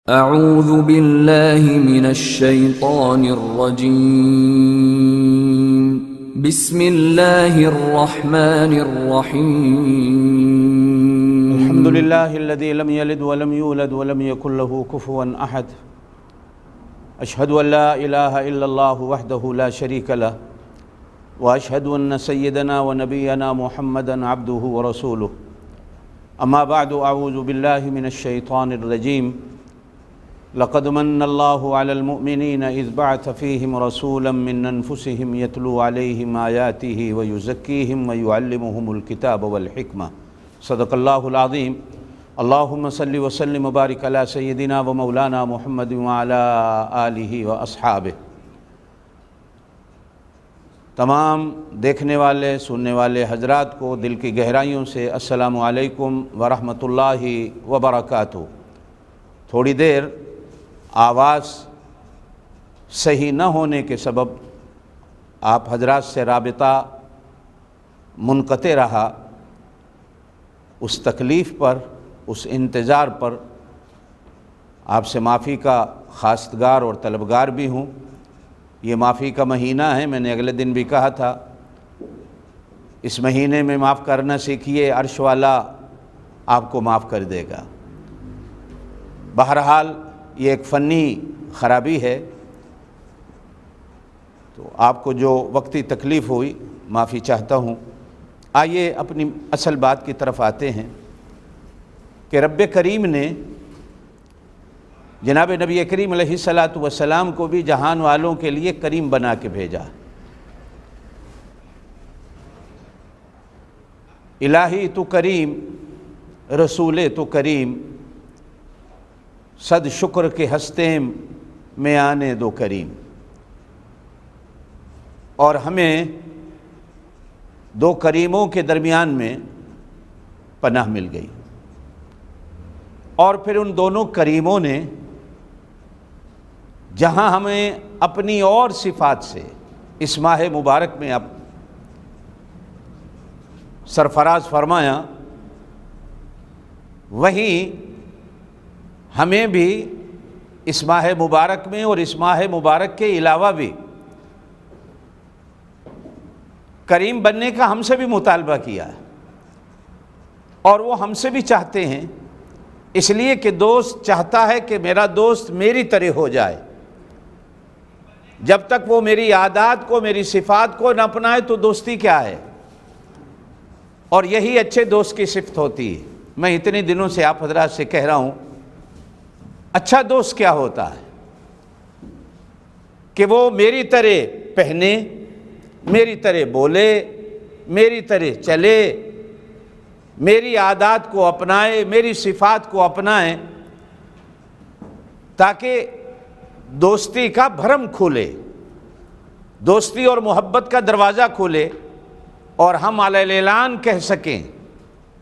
اعوذ باللہ من الشیطان الرجیم بسم اللہ الرحمن الرحیم الحمد للہ الذی لم یلد ولم یولد ولم یکن له کفوا احد اشہد ان لا الہ الا اللہ وحدہ لا شریک لہ واشہد ان سیدنا ونبینا محمدا عبدہ ورسولہ اما بعد اعوذ باللہ من الشیطان الرجیم لقد من اللہ علی المؤمنین اذ بعث فیہم رسولا من انفسہم یتلو علیہم آیاتہ ویزکیہم ویعلمہم الکتاب والحکمہ صدق اللہ العظیم اللہم صلی وسلم وبارک علی سیدنا و مولانا محمد وعلی آلہ و اصحابہ۔ تمام دیکھنے والے سننے والے حضرات کو دل کی گہرائیوں سے السلام علیکم ورحمۃ اللہ وبرکاتہ۔ تھوڑی دیر آواز صحیح نہ ہونے کے سبب آپ حضرات سے رابطہ منقطع رہا، اس تکلیف پر، اس انتظار پر آپ سے معافی کا خواستگار اور طلبگار بھی ہوں۔ یہ معافی کا مہینہ ہے، میں نے اگلے دن بھی کہا تھا، اس مہینے میں معاف کرنا سیکھیے، عرش والا آپ کو معاف کر دے گا۔ بہرحال یہ ایک فنی خرابی ہے، تو آپ کو جو وقتی تکلیف ہوئی معافی چاہتا ہوں۔ آئیے اپنی اصل بات کی طرف آتے ہیں کہ رب کریم نے جناب نبی کریم علیہ السلام کو بھی جہان والوں کے لیے کریم بنا کے بھیجا۔ الہی تو کریم، رسول تو کریم، صد شکر کے ہستیم میں آنے دو کریم۔ اور ہمیں دو کریموں کے درمیان میں پناہ مل گئی، اور پھر ان دونوں کریموں نے جہاں ہمیں اپنی اور صفات سے اس ماہ مبارک میں اب سرفراز فرمایا، وہیں ہمیں بھی اس ماہ مبارک میں اور اس ماہ مبارک کے علاوہ بھی کریم بننے کا ہم سے بھی مطالبہ کیا ہے، اور وہ ہم سے بھی چاہتے ہیں، اس لیے کہ دوست چاہتا ہے کہ میرا دوست میری طرح ہو جائے۔ جب تک وہ میری عادات کو، میری صفات کو نہ اپنائے تو دوستی کیا ہے؟ اور یہی اچھے دوست کی صفت ہوتی ہے۔ میں اتنے دنوں سے آپ حضرات سے کہہ رہا ہوں، اچھا دوست کیا ہوتا ہے؟ کہ وہ میری طرح پہنے، میری طرح بولے، میری طرح چلے، میری عادات کو اپنائے، میری صفات کو اپنائے، تاکہ دوستی کا بھرم کھولے، دوستی اور محبت کا دروازہ کھولے، اور ہم علی الاعلان کہہ سکیں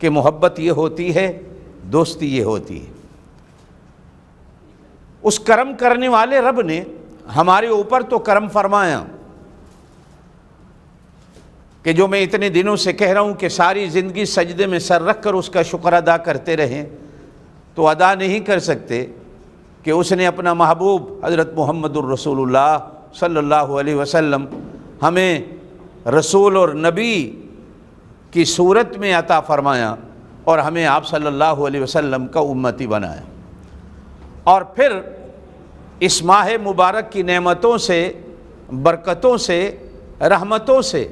کہ محبت یہ ہوتی ہے، دوستی یہ ہوتی ہے۔ اس کرم کرنے والے رب نے ہمارے اوپر تو کرم فرمایا کہ جو میں اتنے دنوں سے کہہ رہا ہوں کہ ساری زندگی سجدے میں سر رکھ کر اس کا شکر ادا کرتے رہیں، تو ادا نہیں کر سکتے کہ اس نے اپنا محبوب حضرت محمد الرسول اللہ صلی اللہ علیہ وسلم ہمیں رسول اور نبی کی صورت میں عطا فرمایا، اور ہمیں آپ صلی اللہ علیہ وسلم کا امتی بنایا، اور پھر اس ماہ مبارک کی نعمتوں سے، برکتوں سے، رحمتوں سے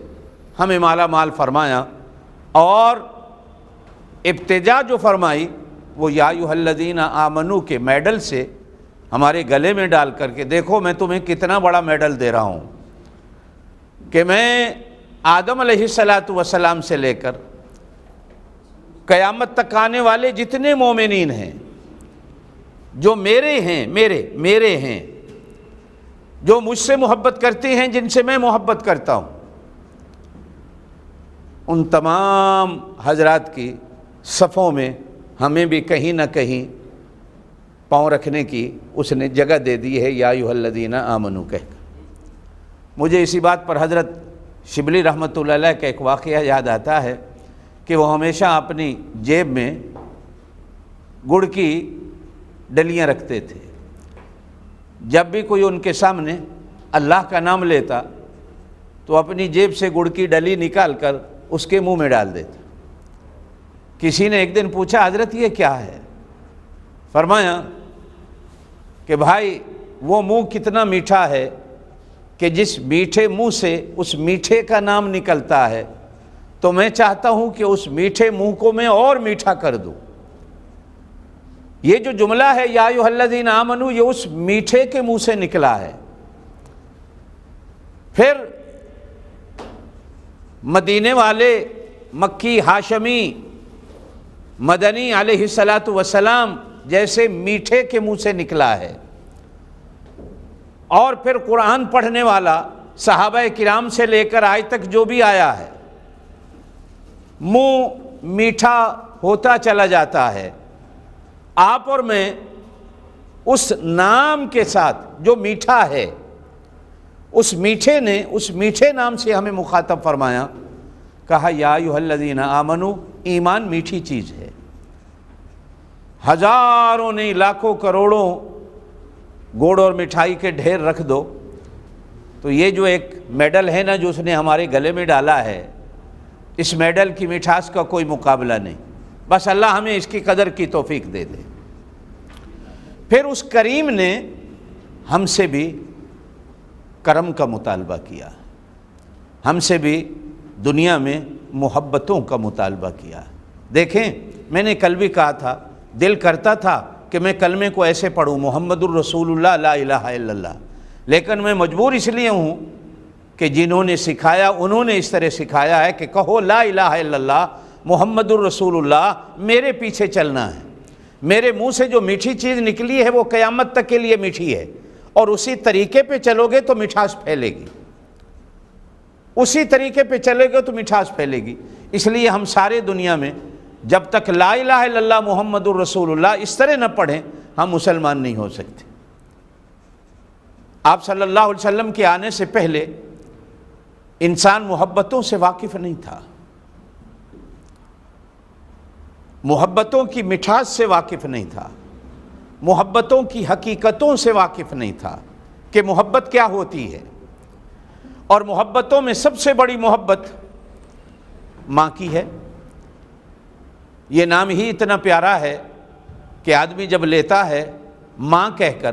ہمیں مالا مال فرمایا، اور ابتدا جو فرمائی وہ یا ایھا الذین آمنو کے میڈل سے ہمارے گلے میں ڈال کر کے، دیکھو میں تمہیں کتنا بڑا میڈل دے رہا ہوں کہ میں آدم علیہ السلام سے لے کر قیامت تک آنے والے جتنے مومنین ہیں، جو میرے ہیں، میرے ہیں، جو مجھ سے محبت کرتے ہیں، جن سے میں محبت کرتا ہوں، ان تمام حضرات کی صفوں میں ہمیں بھی کہیں نہ کہیں پاؤں رکھنے کی اس نے جگہ دے دی ہے، یا ایھا الذین آمنو کہہ کر۔ مجھے اسی بات پر حضرت شبلی رحمۃ اللہ علیہ کا ایک واقعہ یاد آتا ہے کہ وہ ہمیشہ اپنی جیب میں گڑ کی ڈلیاں رکھتے تھے. جب بھی کوئی ان کے سامنے اللہ کا نام لیتا تو اپنی جیب سے گڑ کی ڈلی نکال کر اس کے منہ میں ڈال دیتا. کسی نے ایک دن پوچھا حضرت یہ کیا ہے؟ فرمایا کہ بھائی وہ منہ کتنا میٹھا ہے کہ جس میٹھے منہ سے اس میٹھے کا نام نکلتا ہے تو میں چاہتا ہوں کہ اس میٹھے منہ کو میں اور میٹھا کر دوں. یہ جو جملہ ہے یا ایھا الذین آمنو، یہ اس میٹھے کے منہ سے نکلا ہے. پھر مدینے والے مکی ہاشمی مدنی علیہ الصلاۃ والسلام جیسے میٹھے کے منہ سے نکلا ہے. اور پھر قرآن پڑھنے والا صحابہ کرام سے لے کر آج تک جو بھی آیا ہے منہ میٹھا ہوتا چلا جاتا ہے. آپ اور میں اس نام کے ساتھ جو میٹھا ہے، اس میٹھے نے اس میٹھے نام سے ہمیں مخاطب فرمایا. کہا یا ایھا الذین آمنو، ایمان میٹھی چیز ہے. ہزاروں نہیں لاکھوں کروڑوں گوڑ اور مٹھائی کے ڈھیر رکھ دو تو یہ جو ایک میڈل ہے نا جو اس نے ہمارے گلے میں ڈالا ہے، اس میڈل کی مٹھاس کا کوئی مقابلہ نہیں. بس اللہ ہمیں اس کی قدر کی توفیق دے دے. پھر اس کریم نے ہم سے بھی کرم کا مطالبہ کیا، ہم سے بھی دنیا میں محبتوں کا مطالبہ کیا. دیکھیں، میں نے کل بھی کہا تھا، دل کرتا تھا کہ میں کلمے کو ایسے پڑھوں محمد الرسول اللہ لا الہ الا اللہ، لیکن میں مجبور اس لیے ہوں کہ جنہوں نے سکھایا انہوں نے اس طرح سکھایا ہے کہ کہو لا الہ الا اللہ محمد الرسول اللہ، میرے پیچھے چلنا ہے. میرے منہ سے جو میٹھی چیز نکلی ہے وہ قیامت تک کے لیے میٹھی ہے، اور اسی طریقے پہ چلو گے تو مٹھاس پھیلے گی. اسی طریقے پہ چلے گے تو مٹھاس پھیلے گی. اس لیے ہم سارے دنیا میں جب تک لا الہ الا اللہ محمد الرسول اللہ اس طرح نہ پڑھیں ہم مسلمان نہیں ہو سکتے. آپ صلی اللہ علیہ وسلم کے آنے سے پہلے انسان محبتوں سے واقف نہیں تھا، محبتوں کی مٹھاس سے واقف نہیں تھا، محبتوں کی حقیقتوں سے واقف نہیں تھا کہ محبت کیا ہوتی ہے. اور محبتوں میں سب سے بڑی محبت ماں کی ہے. یہ نام ہی اتنا پیارا ہے کہ آدمی جب لیتا ہے ماں کہہ کر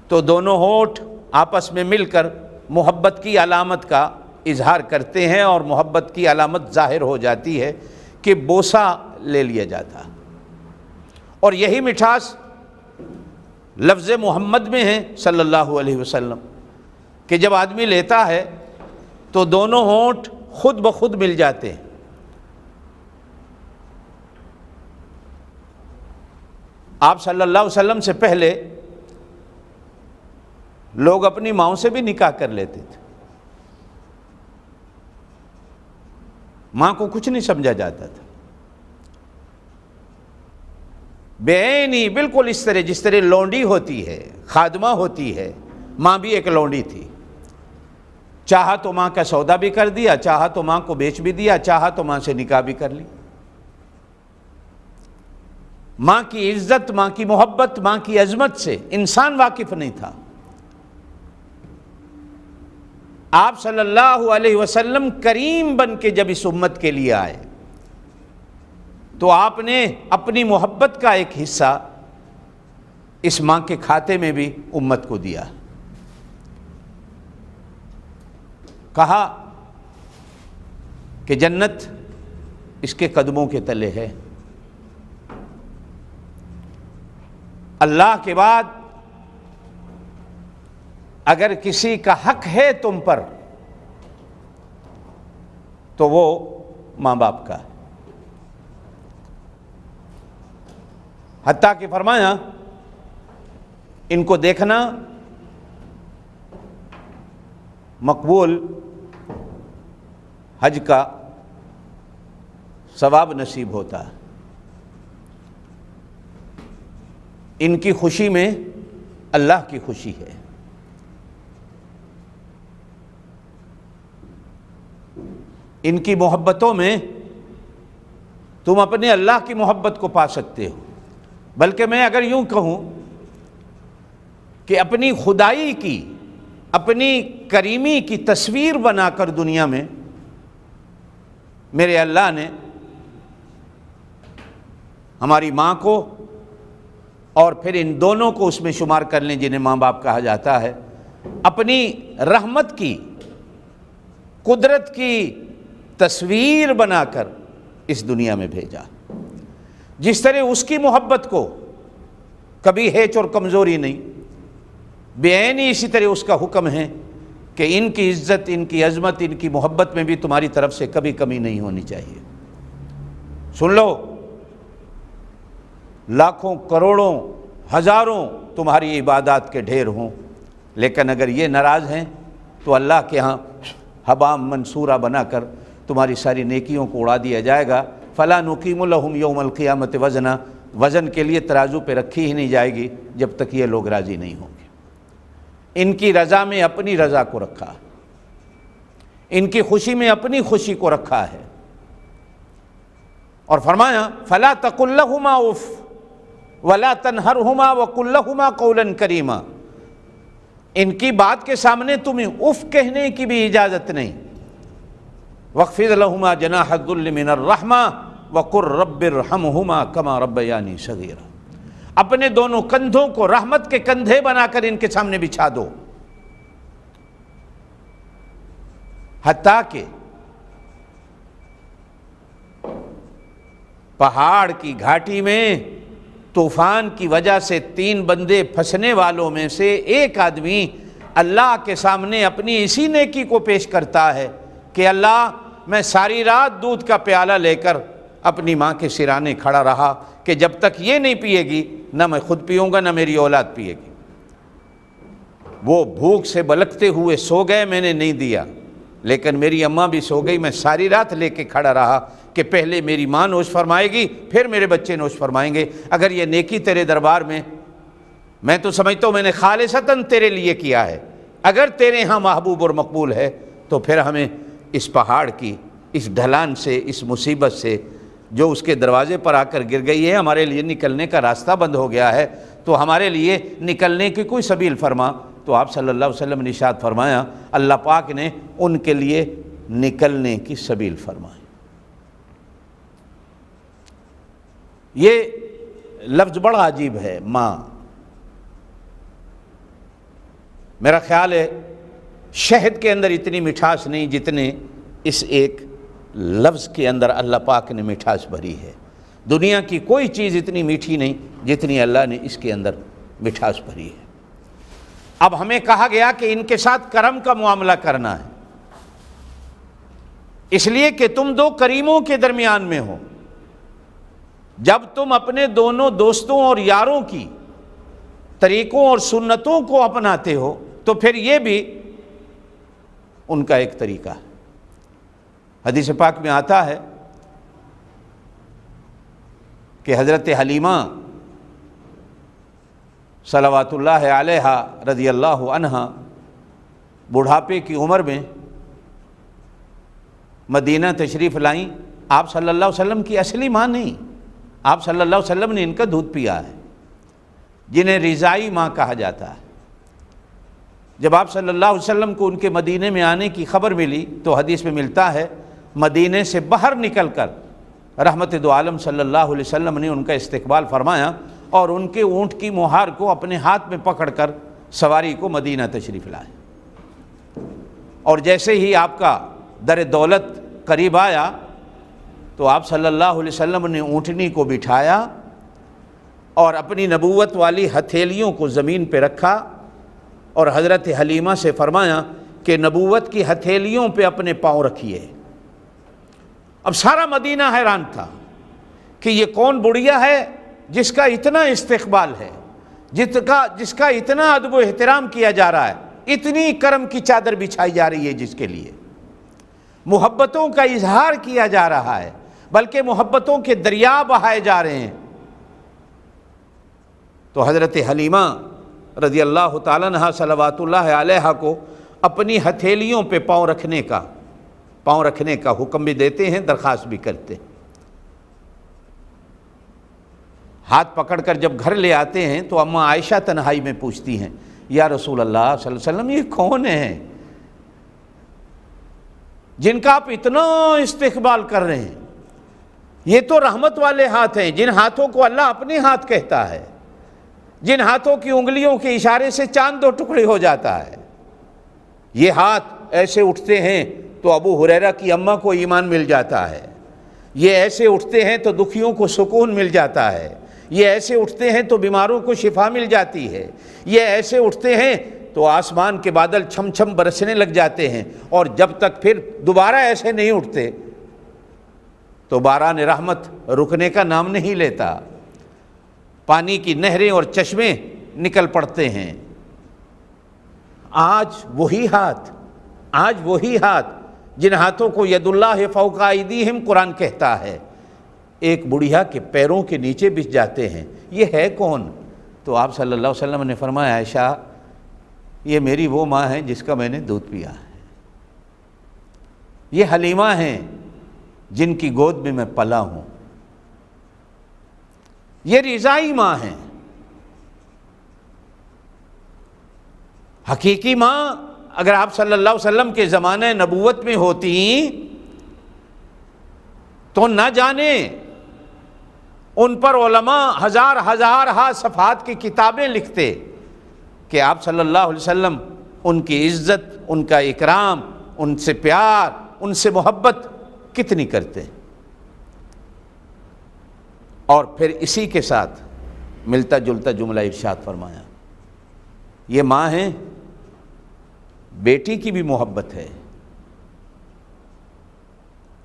تو دونوں ہونٹ آپس میں مل کر محبت کی علامت کا اظہار کرتے ہیں، اور محبت کی علامت ظاہر ہو جاتی ہے کہ بوسہ لے لیا جاتا. اور یہی مٹھاس لفظ محمد میں ہے صلی اللہ علیہ وسلم کہ جب آدمی لیتا ہے تو دونوں ہونٹ خود بخود مل جاتے ہیں. آپ صلی اللہ علیہ وسلم سے پہلے لوگ اپنی ماؤں سے بھی نکاح کر لیتے تھے. ماں کو کچھ نہیں سمجھا جاتا تھا. بےعینی بالکل اس طرح جس طرح لونڈی ہوتی ہے، خادمہ ہوتی ہے، ماں بھی ایک لونڈی تھی. چاہا تو ماں کا سودا بھی کر دیا، چاہا تو ماں کو بیچ بھی دیا، چاہا تو ماں سے نکاح بھی کر لی. ماں کی عزت، ماں کی محبت، ماں کی عظمت سے انسان واقف نہیں تھا. آپ صلی اللہ علیہ وسلم کریم بن کے جب اس امت کے لیے آئے تو آپ نے اپنی محبت کا ایک حصہ اس ماں کے کھاتے میں بھی امت کو دیا. کہا کہ جنت اس کے قدموں کے تلے ہے. اللہ کے بعد اگر کسی کا حق ہے تم پر تو وہ ماں باپ کا ہے. حتیٰ کہ فرمایا ان کو دیکھنا مقبول حج کا ثواب نصیب ہوتا ہے. ان کی خوشی میں اللہ کی خوشی ہے. ان کی محبتوں میں تم اپنے اللہ کی محبت کو پا سکتے ہو. بلکہ میں اگر یوں کہوں کہ اپنی خدائی کی، اپنی کریمی کی تصویر بنا کر دنیا میں میرے اللہ نے ہماری ماں کو اور پھر ان دونوں کو اس میں شمار کر لیں جنہیں ماں باپ کہا جاتا ہے، اپنی رحمت کی، قدرت کی تصویر بنا کر اس دنیا میں بھیجا۔ جس طرح اس کی محبت کو کبھی ہیچ اور کمزوری نہیں، بے عینی اسی طرح اس کا حکم ہے کہ ان کی عزت، ان کی عظمت، ان کی محبت میں بھی تمہاری طرف سے کبھی کمی نہیں ہونی چاہیے۔ سن لو، لاکھوں کروڑوں ہزاروں تمہاری عبادات کے ڈھیر ہوں، لیکن اگر یہ ناراض ہیں تو اللہ کے ہاں حبام منصورہ بنا کر تمہاری ساری نیکیوں کو اڑا دیا جائے گا۔ فَلَا نُقِيمُ لَهُمْ يَوْمَ الْقِيَامَةِ وَزْنًا، وزن کے لیے ترازو پہ رکھی ہی نہیں جائے گی جب تک یہ لوگ راضی نہیں ہوں گے۔ ان کی رضا میں اپنی رضا کو رکھا، ان کی خوشی میں اپنی خوشی کو رکھا ہے، اور فرمایا فَلَا تَقُلْ لَهُمَا اُفٍّ وَلَا تَنْهَرْهُمَا وَقُلْ لَهُمَا قَوْلًا كَرِيمًا۔ ان کی بات کے سامنے تمہیں اف کہنے کی بھی اجازت نہیں۔ وَاخْفِضْ لَهُمَا جَنَاحَ الذُّلِّ مِنَ الرَّحْمَةِ وَقُلْ رَبِّ ارْحَمْهُمَا كَمَا رَبَّيَانِي صَغِيرًا۔ اپنے دونوں کندھوں کو رحمت کے کندھے بنا کر ان کے سامنے بچھا دو، حتیٰ کہ پہاڑ کی گھاٹی میں طوفان کی وجہ سے 3 بندے پھنسنے والوں میں سے ایک آدمی اللہ کے سامنے اپنی اسی نیکی کو پیش کرتا ہے کہ اللہ، میں ساری رات دودھ کا پیالہ لے کر اپنی ماں کے سرانے کھڑا رہا کہ جب تک یہ نہیں پیے گی نہ میں خود پیوں گا نہ میری اولاد پیے گی۔ وہ بھوک سے بلکتے ہوئے سو گئے، میں نے نہیں دیا، لیکن میری اماں بھی سو گئی، میں ساری رات لے کے کھڑا رہا کہ پہلے میری ماں نوش فرمائے گی پھر میرے بچے نوش فرمائیں گے۔ اگر یہ نیکی تیرے دربار میں تو سمجھتا ہوں میں نے خالصتاً تیرے لیے کیا ہے، اگر تیرے ہاں محبوب اور مقبول ہے تو پھر ہمیں اس پہاڑ کی، اس ڈھلان سے، اس مصیبت سے جو اس کے دروازے پر آ کر گر گئی ہے، ہمارے لیے نکلنے کا راستہ بند ہو گیا ہے، تو ہمارے لیے نکلنے کی کوئی سبیل فرما۔ تو آپ صلی اللہ علیہ وسلم نے ارشاد فرمایا، اللہ پاک نے ان کے لیے نکلنے کی سبیل فرمائی۔ یہ لفظ بڑا عجیب ہے، ماں۔ میرا خیال ہے شہد کے اندر اتنی مٹھاس نہیں جتنے اس ایک لفظ کے اندر اللہ پاک نے مٹھاس بھری ہے۔ دنیا کی کوئی چیز اتنی میٹھی نہیں جتنی اللہ نے اس کے اندر مٹھاس بھری ہے۔ اب ہمیں کہا گیا کہ ان کے ساتھ کرم کا معاملہ کرنا ہے، اس لیے کہ تم 2 کریموں کے درمیان میں ہو۔ جب تم اپنے دونوں دوستوں اور یاروں کی طریقوں اور سنتوں کو اپناتے ہو تو پھر یہ بھی ان کا ایک طریقہ ہے۔ حدیث پاک میں آتا ہے کہ حضرت حلیمہ صلوات اللہ علیہا رضی اللہ عنہا بڑھاپے کی عمر میں مدینہ تشریف لائیں۔ آپ صلی اللہ علیہ وسلم کی اصلی ماں نہیں، آپ صلی اللہ علیہ وسلم نے ان کا دودھ پیا ہے، جنہیں رضائی ماں کہا جاتا ہے۔ جب آپ صلی اللہ علیہ وسلم کو ان کے مدینے میں آنے کی خبر ملی تو حدیث میں ملتا ہے مدینے سے باہر نکل کر رحمت دو عالم صلی اللہ علیہ وسلم نے ان کا استقبال فرمایا اور ان کے اونٹ کی مہار کو اپنے ہاتھ میں پکڑ کر سواری کو مدینہ تشریف لائے، اور جیسے ہی آپ کا در دولت قریب آیا تو آپ صلی اللہ علیہ وسلم نے اونٹنی کو بٹھایا اور اپنی نبوت والی ہتھیلیوں کو زمین پہ رکھا اور حضرت حلیمہ سے فرمایا کہ نبوت کی ہتھیلیوں پہ اپنے پاؤں رکھیے۔ اب سارا مدینہ حیران تھا کہ یہ کون بڑھیا ہے جس کا اتنا استقبال ہے، جس کا اتنا ادب و احترام کیا جا رہا ہے، اتنی کرم کی چادر بچھائی جا رہی ہے، جس کے لیے محبتوں کا اظہار کیا جا رہا ہے، بلکہ محبتوں کے دریا بہائے جا رہے ہیں۔ تو حضرت حلیمہ رضی اللہ تعالیٰ عنہا صلوات اللہ علیہا کو اپنی ہتھیلیوں پہ پاؤں رکھنے کا حکم بھی دیتے ہیں، درخواست بھی کرتے ہیں۔ ہاتھ پکڑ کر جب گھر لے آتے ہیں تو اماں عائشہ تنہائی میں پوچھتی ہیں یا رسول اللہ صلی اللہ علیہ وسلم، یہ کون ہیں جن کا آپ اتنا استقبال کر رہے ہیں؟ یہ تو رحمت والے ہاتھ ہیں، جن ہاتھوں کو اللہ اپنے ہاتھ کہتا ہے، جن ہاتھوں کی انگلیوں کے اشارے سے چاند دو ٹکڑے ہو جاتا ہے۔ یہ ہاتھ ایسے اٹھتے ہیں تو ابو ہریرہ کی اماں کو ایمان مل جاتا ہے، یہ ایسے اٹھتے ہیں تو دکھیوں کو سکون مل جاتا ہے، یہ ایسے اٹھتے ہیں تو بیماروں کو شفا مل جاتی ہے، یہ ایسے اٹھتے ہیں تو آسمان کے بادل چھم چھم برسنے لگ جاتے ہیں، اور جب تک پھر دوبارہ ایسے نہیں اٹھتے تو باران رحمت رکنے کا نام نہیں لیتا، پانی کی نہریں اور چشمے نکل پڑتے ہیں۔ آج وہی ہاتھ جن ہاتھوں کو ید اللہ فوق ایدیہم قرآن کہتا ہے، ایک بڑھیا کے پیروں کے نیچے بچھ جاتے ہیں، یہ ہے کون؟ تو آپ صلی اللہ علیہ وسلم نے فرمایا، عائشہ یہ میری وہ ماں ہے جس کا میں نے دودھ پیا ہے، یہ حلیمہ ہیں جن کی گود میں میں پلا ہوں، یہ رضائی ماں ہیں۔ حقیقی ماں اگر آپ صلی اللہ علیہ وسلم کے زمانہ نبوت میں ہوتی تو نہ جانے ان پر علماء ہزار صفحات کی کتابیں لکھتے کہ آپ صلی اللہ علیہ وسلم ان کی عزت، ان کا اکرام، ان سے پیار، ان سے محبت کتنی کرتے۔ اور پھر اسی کے ساتھ ملتا جلتا جملہ ارشاد فرمایا، یہ ماں ہیں، بیٹی کی بھی محبت ہے،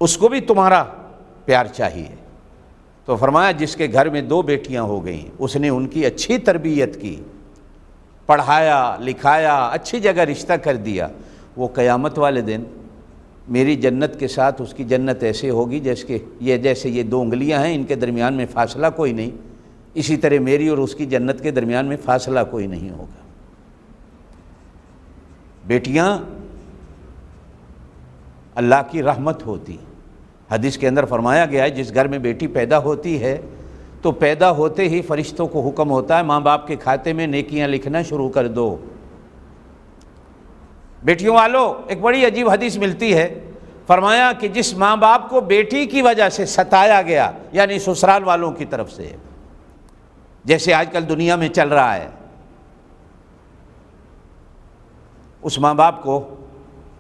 اس کو بھی تمہارا پیار چاہیے۔ تو فرمایا جس کے گھر میں 2 بیٹیاں ہو گئیں، اس نے ان کی اچھی تربیت کی، پڑھایا لکھایا، اچھی جگہ رشتہ کر دیا، وہ قیامت والے دن میری جنت کے ساتھ اس کی جنت ایسے ہوگی جیسے یہ 2 انگلیاں ہیں، ان کے درمیان میں فاصلہ کوئی نہیں، اسی طرح میری اور اس کی جنت کے درمیان میں فاصلہ کوئی نہیں ہوگا۔ بیٹیاں اللہ کی رحمت ہوتی، حدیث کے اندر فرمایا گیا ہے جس گھر میں بیٹی پیدا ہوتی ہے تو پیدا ہوتے ہی فرشتوں کو حکم ہوتا ہے ماں باپ کے کھاتے میں نیکیاں لکھنا شروع کر دو۔ بیٹیوں والو ایک بڑی عجیب حدیث ملتی ہے، فرمایا کہ جس ماں باپ کو بیٹی کی وجہ سے ستایا گیا، یعنی سسرال والوں کی طرف سے، جیسے آج کل دنیا میں چل رہا ہے، اس ماں باپ کو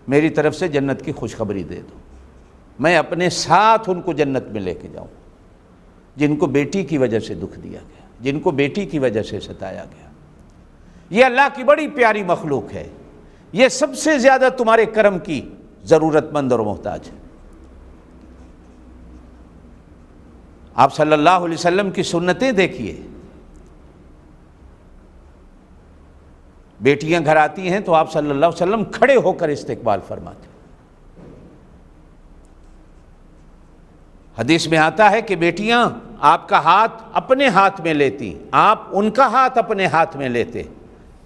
میری طرف سے جنت کی خوشخبری دے دو، میں اپنے ساتھ ان کو جنت میں لے کے جاؤں، جن کو بیٹی کی وجہ سے دکھ دیا گیا، جن کو بیٹی کی وجہ سے ستایا گیا۔ یہ اللہ کی بڑی پیاری مخلوق ہے، یہ سب سے زیادہ تمہارے کرم کی ضرورت مند اور محتاج ہے۔ آپ صلی اللہ علیہ وسلم کی سنتیں دیکھیے، بیٹیاں گھر آتی ہیں تو آپ صلی اللہ علیہ وسلم کھڑے ہو کر استقبال فرماتے۔ حدیث میں آتا ہے کہ بیٹیاں آپ کا ہاتھ اپنے ہاتھ میں لیتی، آپ ان کا ہاتھ اپنے ہاتھ میں لیتے،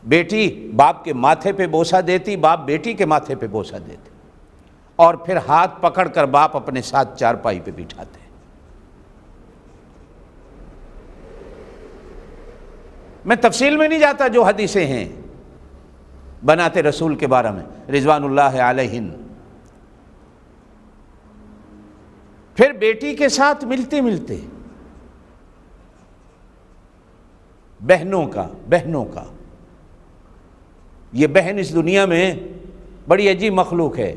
بیٹی باپ کے ماتھے پہ بوسہ دیتی، باپ بیٹی کے ماتھے پہ بوسہ دیتے، اور پھر ہاتھ پکڑ کر باپ اپنے ساتھ چارپائی پہ بٹھاتے۔ میں تفصیل میں نہیں جاتا، جو حدیثیں ہیں بناتے رسول کے بارے میں رضوان اللہ علیہن۔ پھر بیٹی کے ساتھ ملتے ملتے بہنوں کا یہ بہن اس دنیا میں بڑی عجیب مخلوق ہے،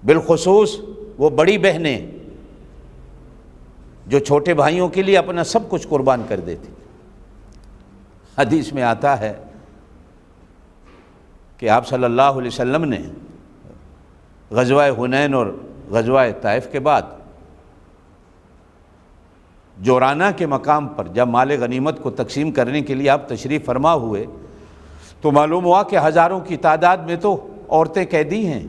بالخصوص وہ بڑی بہنیں جو چھوٹے بھائیوں کے لیے اپنا سب کچھ قربان کر دیتی۔ حدیث میں آتا ہے کہ آپ صلی اللہ علیہ وسلم نے غزوہ حنین اور غزوہ طائف کے بعد جورانہ کے مقام پر جب مال غنیمت کو تقسیم کرنے کے لیے آپ تشریف فرما ہوئے تو معلوم ہوا کہ ہزاروں کی تعداد میں تو عورتیں قیدی ہیں،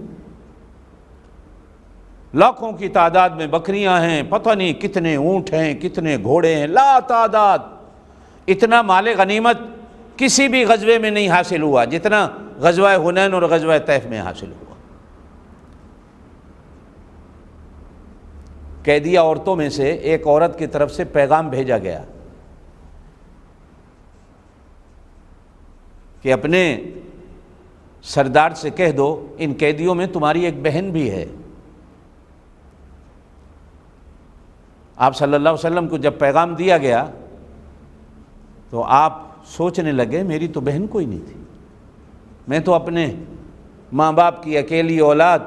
لاکھوں کی تعداد میں بکریاں ہیں، پتہ نہیں کتنے اونٹ ہیں، کتنے گھوڑے ہیں، لا تعداد۔ اتنا مال غنیمت کسی بھی غزوے میں نہیں حاصل ہوا جتنا غزوہ حنین اور غزوہ طائف میں حاصل ہوا۔ قیدیہ عورتوں میں سے ایک عورت کی طرف سے پیغام بھیجا گیا، کہ اپنے سردار سے کہہ دو ان قیدیوں میں تمہاری ایک بہن بھی ہے۔ آپ صلی اللہ علیہ وسلم کو جب پیغام دیا گیا تو آپ سوچنے لگے میری تو بہن کوئی نہیں تھی، میں تو اپنے ماں باپ کی اکیلی اولاد،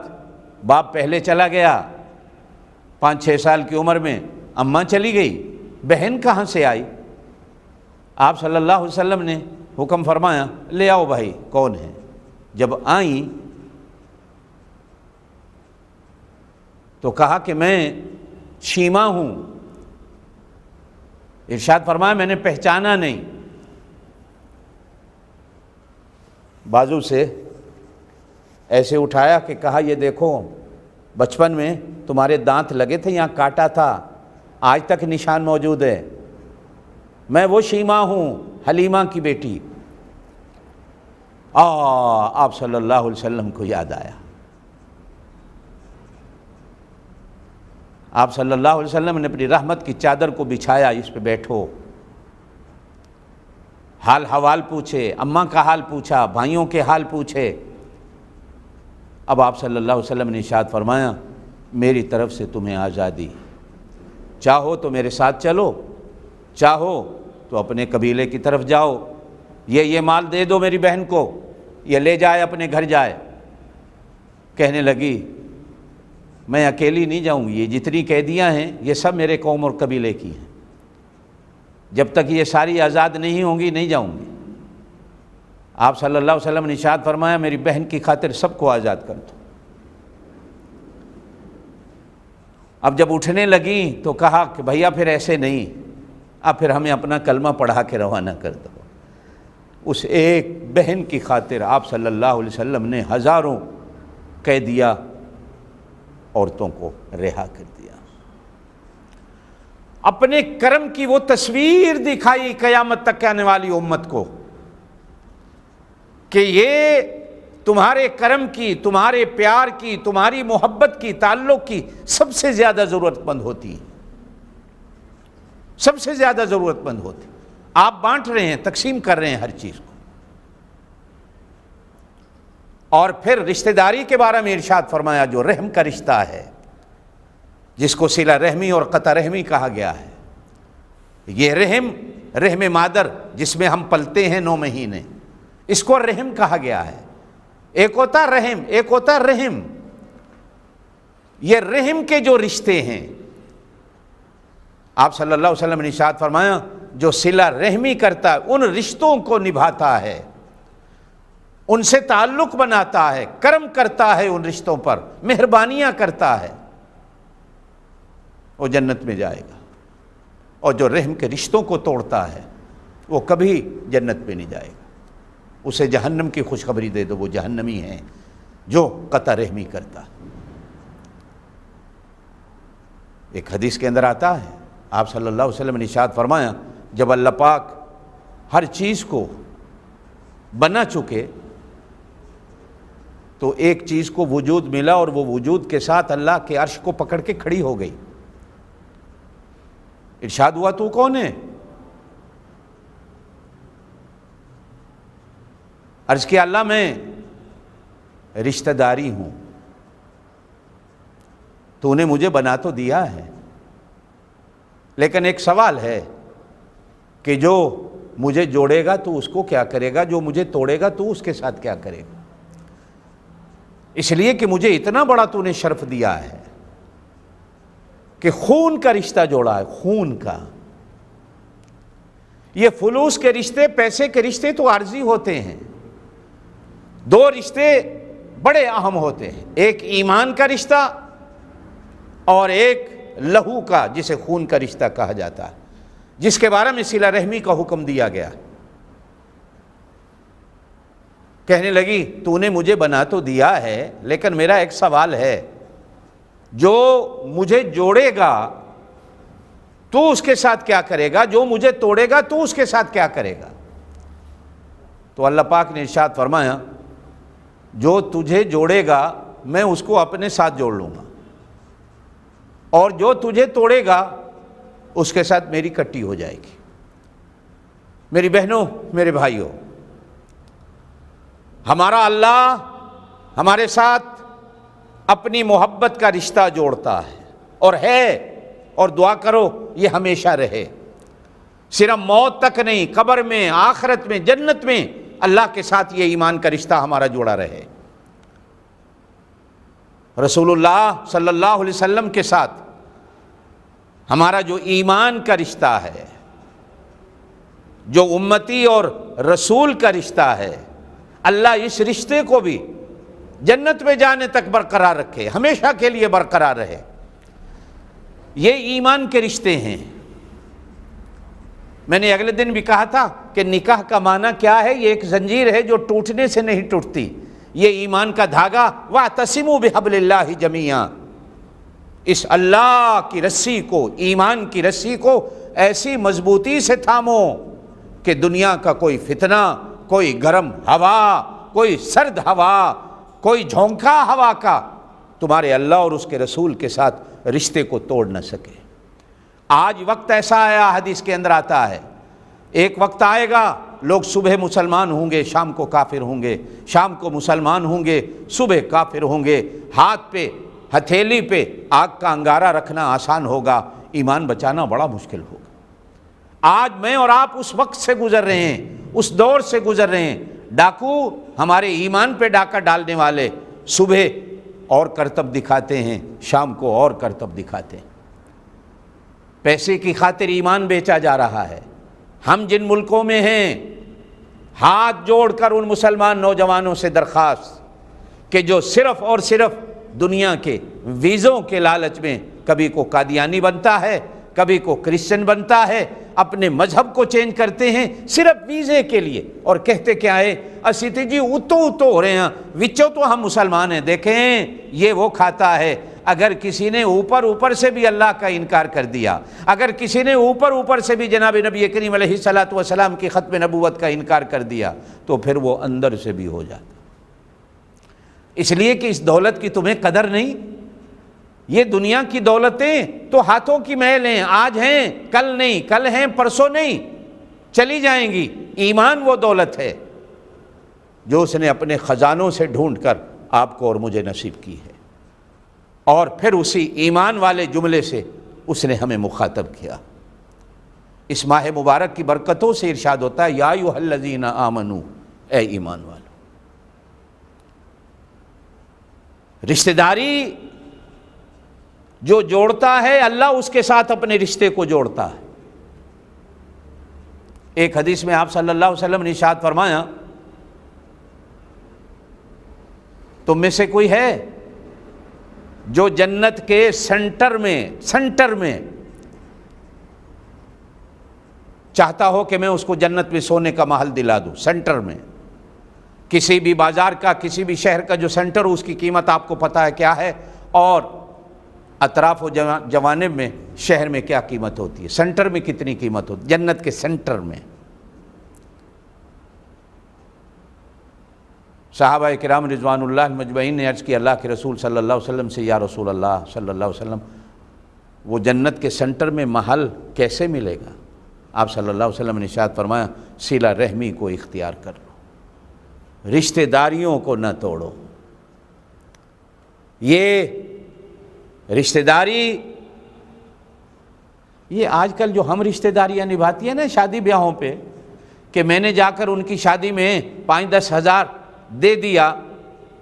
باپ پہلے چلا گیا 5-6 سال کی عمر میں، اماں چلی گئی، بہن کہاں سے آئی؟ آپ صلی اللہ علیہ وسلم نے حکم فرمایا لے آؤ بھائی کون ہے۔ جب آئیں تو کہا کہ میں شیما ہوں۔ ارشاد فرمایا میں نے پہچانا نہیں، بازو سے ایسے اٹھایا کہ کہا یہ دیکھو بچپن میں تمہارے دانت لگے تھے، یہاں کاٹا تھا، آج تک نشان موجود ہے، میں وہ شیما ہوں حلیمہ کی بیٹی۔ آپ صلی اللہ علیہ وسلم کو یاد آیا، آپ صلی اللہ علیہ وسلم نے اپنی رحمت کی چادر کو بچھایا، اس پہ بیٹھو، حال حوال پوچھے، اماں کا حال پوچھا، بھائیوں کے حال پوچھے۔ اب آپ صلی اللہ علیہ وسلم نے ارشاد فرمایا میری طرف سے تمہیں آزادی، چاہو تو میرے ساتھ چلو، چاہو تو اپنے قبیلے کی طرف جاؤ، یہ مال دے دو میری بہن کو، یہ لے جائے اپنے گھر جائے۔ کہنے لگی میں اکیلی نہیں جاؤں گی، یہ جتنی قیدیاں ہیں یہ سب میرے قوم اور قبیلے کی ہیں، جب تک یہ ساری آزاد نہیں ہوں گی نہیں جاؤں گی۔ آپ صلی اللہ علیہ وسلم نے ارشاد فرمایا میری بہن کی خاطر سب کو آزاد کر دو۔ اب جب اٹھنے لگیں تو کہا کہ بھیا پھر ایسے نہیں، اب پھر ہمیں اپنا کلمہ پڑھا کے روانہ کر دو۔ اس ایک بہن کی خاطر آپ صلی اللہ علیہ وسلم نے ہزاروں قیدیہ عورتوں کو رہا کر دیا، اپنے کرم کی وہ تصویر دکھائی قیامت تک آنے والی امت کو کہ یہ تمہارے کرم کی، تمہارے پیار کی، تمہاری محبت کی، تعلق کی سب سے زیادہ ضرورت مند ہوتی ہے، سب سے زیادہ ضرورت مند ہوتی ہے۔ آپ بانٹ رہے ہیں، تقسیم کر رہے ہیں ہر چیز کو۔ اور پھر رشتہ داری کے بارے میں ارشاد فرمایا جو رحم کا رشتہ ہے، جس کو صلہ رحمی اور قطع رحمی کہا گیا ہے، یہ رحم مادر جس میں ہم پلتے ہیں 9 مہینے، اس کو رحم کہا گیا ہے۔ ایک ہوتا رحم، ایک ہوتا رحم۔ یہ رحم کے جو رشتے ہیں، آپ صلی اللہ علیہ وسلم نے ارشاد فرمایا جو صلہ رحمی کرتا ہے، ان رشتوں کو نبھاتا ہے، ان سے تعلق بناتا ہے، کرم کرتا ہے، ان رشتوں پر مہربانیاں کرتا ہے، وہ جنت میں جائے گا۔ اور جو رحم کے رشتوں کو توڑتا ہے وہ کبھی جنت میں نہیں جائے گا، اسے جہنم کی خوشخبری دے دو، وہ جہنمی ہیں جو قطع رحمی کرتا ہے۔ ایک حدیث کے اندر آتا ہے آپ صلی اللہ علیہ وسلم نے ارشاد فرمایا جب اللہ پاک ہر چیز کو بنا چکے تو ایک چیز کو وجود ملا، اور وہ وجود کے ساتھ اللہ کے عرش کو پکڑ کے کھڑی ہو گئی۔ ارشاد ہوا تو کون ہے؟ عرض کیا اللہ میں رشتہ داری ہوں، تو نے مجھے بنا تو دیا ہے، لیکن ایک سوال ہے کہ جو مجھے جوڑے گا تو اس کو کیا کرے گا، جو مجھے توڑے گا تو اس کے ساتھ کیا کرے گا؟ اس لیے کہ مجھے اتنا بڑا تو نے شرف دیا ہے کہ خون کا رشتہ جوڑا ہے، خون کا۔ یہ فلوس کے رشتے، پیسے کے رشتے تو عارضی ہوتے ہیں، 2 رشتے بڑے اہم ہوتے ہیں، ایک ایمان کا رشتہ اور ایک لہو کا جسے خون کا رشتہ کہا جاتا ہے، جس کے بارے میں صلہ رحمی کا حکم دیا گیا۔ کہنے لگی تو نے مجھے بنا تو دیا ہے، لیکن میرا ایک سوال ہے، جو مجھے جوڑے گا تو اس کے ساتھ کیا کرے گا، جو مجھے توڑے گا تو اس کے ساتھ کیا کرے گا؟ تو اللہ پاک نے ارشاد فرمایا جو تجھے جوڑے گا میں اس کو اپنے ساتھ جوڑ لوں گا، اور جو تجھے توڑے گا اس کے ساتھ میری کٹی ہو جائے گی۔ میری بہنوں، میرے بھائیوں، ہمارا اللہ ہمارے ساتھ اپنی محبت کا رشتہ جوڑتا ہے اور دعا کرو یہ ہمیشہ رہے، صرف موت تک نہیں، قبر میں، آخرت میں، جنت میں اللہ کے ساتھ یہ ایمان کا رشتہ ہمارا جوڑا رہے۔ رسول اللہ صلی اللہ علیہ وسلم کے ساتھ ہمارا جو ایمان کا رشتہ ہے، جو امتی اور رسول کا رشتہ ہے، اللہ اس رشتے کو بھی جنت میں جانے تک برقرار رکھے، ہمیشہ کے لیے برقرار رہے۔ یہ ایمان کے رشتے ہیں۔ میں نے اگلے دن بھی کہا تھا کہ نکاح کا معنی کیا ہے؟ یہ ایک زنجیر ہے جو ٹوٹنے سے نہیں ٹوٹتی، یہ ایمان کا دھاگا۔ وَاعْتَصِمُوا بِحَبْلِ اللَّهِ جَمِيعًا، اس اللہ کی رسی کو، ایمان کی رسی کو ایسی مضبوطی سے تھامو کہ دنیا کا کوئی فتنہ، کوئی گرم ہوا، کوئی سرد ہوا، کوئی جھونکا ہوا کا تمہارے اللہ اور اس کے رسول کے ساتھ رشتے کو توڑ نہ سکے۔ آج وقت ایسا آیا، حدیث کے اندر آتا ہے، ایک وقت آئے گا لوگ صبح مسلمان ہوں گے، شام کو کافر ہوں گے، شام کو مسلمان ہوں گے، صبح کافر ہوں گے۔ ہاتھ پہ، ہتھیلی پہ آگ کا انگارہ رکھنا آسان ہوگا، ایمان بچانا بڑا مشکل ہوگا۔ آج میں اور آپ اس وقت سے گزر رہے ہیں، اس دور سے گزر رہے ہیں۔ ڈاکو ہمارے ایمان پہ ڈاکہ ڈالنے والے صبح اور کرتب دکھاتے ہیں، شام کو اور کرتب دکھاتے ہیں۔ پیسے کی خاطر ایمان بیچا جا رہا ہے۔ ہم جن ملکوں میں ہیں، ہاتھ جوڑ کر ان مسلمان نوجوانوں سے درخواست کہ جو صرف اور صرف دنیا کے ویزوں کے لالچ میں کبھی کو قادیانی بنتا ہے، کبھی کو کرسچن بنتا ہے، اپنے مذہب کو چینج کرتے ہیں صرف ویزے کے لیے، اور کہتے کیا ہے؟ اسی تے جی اتو ہو رہے ہیں، وچوں تو ہم مسلمان ہیں، دیکھیں یہ وہ کھاتا ہے۔ اگر کسی نے اوپر سے بھی اللہ کا انکار کر دیا، اگر کسی نے اوپر سے بھی جناب نبی کریم علیہ الصلوۃ والسلام کی ختم نبوت کا انکار کر دیا، تو پھر وہ اندر سے بھی ہو جاتا۔ اس لیے کہ اس دولت کی تمہیں قدر نہیں۔ یہ دنیا کی دولتیں تو ہاتھوں کی میل ہیں، آج ہیں کل نہیں، کل ہیں پرسوں نہیں، چلی جائیں گی۔ ایمان وہ دولت ہے جو اس نے اپنے خزانوں سے ڈھونڈ کر آپ کو اور مجھے نصیب کی ہے، اور پھر اسی ایمان والے جملے سے اس نے ہمیں مخاطب کیا۔ اس ماہ مبارک کی برکتوں سے ارشاد ہوتا ہے، یا ایھا الذین آمنو، اے ایمان والو۔ رشتہ داری جو جوڑتا ہے، اللہ اس کے ساتھ اپنے رشتے کو جوڑتا ہے۔ ایک حدیث میں آپ صلی اللہ علیہ وسلم نے ارشاد فرمایا، تم میں سے کوئی ہے جو جنت کے سینٹر میں چاہتا ہو کہ میں اس کو جنت میں سونے کا محل دلا دوں؟ سینٹر میں، کسی بھی بازار کا، کسی بھی شہر کا جو سینٹر، اس کی قیمت آپ کو پتہ ہے کیا ہے، اور اطراف و جوانب میں شہر میں کیا قیمت ہوتی ہے، سینٹر میں کتنی قیمت ہوتی ہے، جنت کے سینٹر میں۔ صحابہ کرام رضوان اللہ مجمعین نے عرض کی اللہ کے رسول صلی اللہ علیہ وسلم سے، یا رسول اللہ صلی اللہ علیہ وسلم، وہ جنت کے سینٹر میں محل کیسے ملے گا؟ آپ صلی اللہ علیہ وسلم نے ارشاد فرمایا، صلہ رحمی کو اختیار کر لو، رشتہ داریوں کو نہ توڑو۔ یہ رشتہ داری، یہ آج کل جو ہم رشتہ داریاں نبھاتی ہیں نا شادی بیاہوں پہ، کہ میں نے جا کر ان کی شادی میں 5-10 ہزار دے دیا